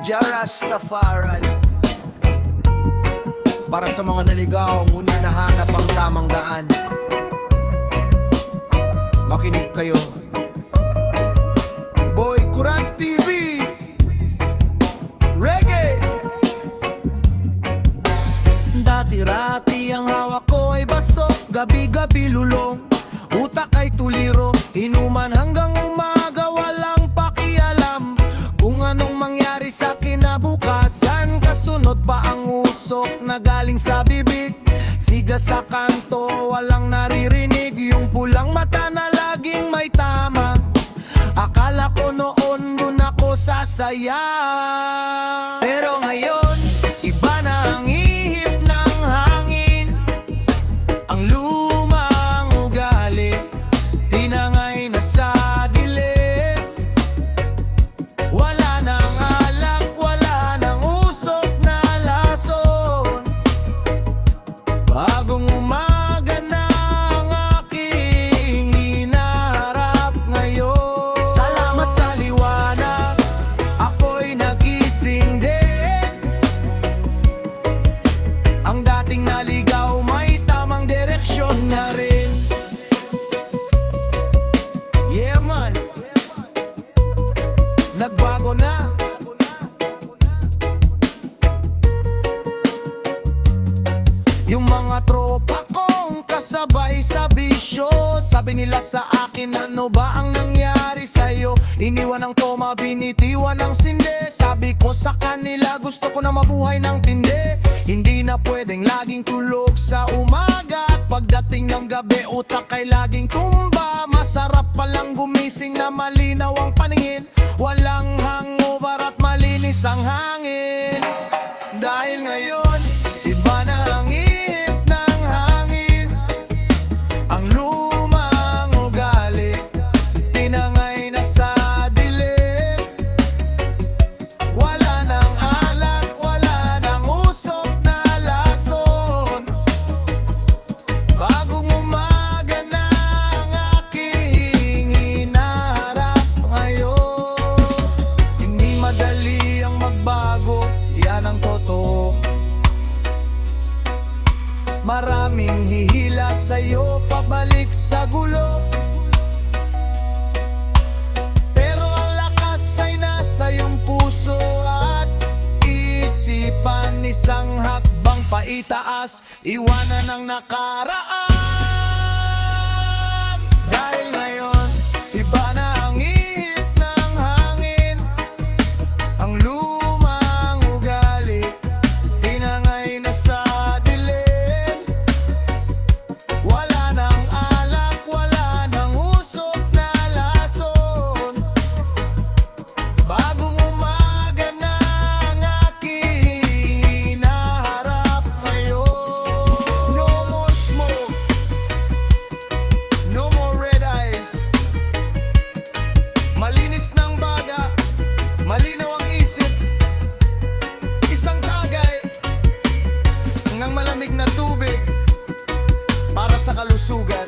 Jah Rastafari. Para sa mga naligaw, ngunit nahanap ang tamang daan, makinig kayo. Boy Kurant TV Reggae. Dati-rati ang hawak ko ay baso, gabi-gabi lulong, utak ay tuliro, inuman hanggang umaga, walang pakialam kung anong mangyari sa kinabukasan. Kasunod pa ang usok na galing sa bibig, siga sa kanto, walang naririnig. Yung pulang mata na laging may tama, akala ko noon dun ako sasaya. Pero ngayon, iba na ang ihip ng hangin, ang lumang ugali tinangay na sa dilim. Wala nang alak, wala nang usok na lason, bagong umaga na ang aking hinaharap ngayon. Salamat sa liwanag, ako'y nagising din. Ang dating naligaw may tamang direksyon na rin. Yeah man, nagbago na. Yung mga tropa kong kasabay sa bisyo, sabi nila sa akin, ano ba ang nangyari sa'yo? Iniwan ang toma, binitiwan ang sinde. Sabi ko sa kanila, gusto ko na mabuhay ng tindi. Hindi na pwedeng laging tulog sa umaga, at pagdating ng gabi, utak ay laging tumba. Masarap palang gumising na malinaw ang paningin, walang hangover at malinis ang hangin. Dahil ngayon, iba na ang ihip ng hangin, ang lumang ugali tinangay na sa dilim. Wala nang alak, wala nang usok na lason, bagong umaga na ang aking hinaharap ngayon. Hindi madali ang magbago, yan ang totoo. Maraming hihila sa'yo pabalik sa gulo, pero ang lakas ay nasa iyong puso at isipan. Isang hakbang paitaas, iwanan ang nakaraan. Dahil ngayon, iba na ang ihip ng hangin, ang lumang ugali tinangay na sa dilim. Wala nang alak, wala nang usok na lason, bagong umaga na ang aking hinaharap ngayon. No more smoke, no more red eyes, malinis ng baga, malinaw ang isip. Isang tagay ng malamig na tubig para sa kalusugan.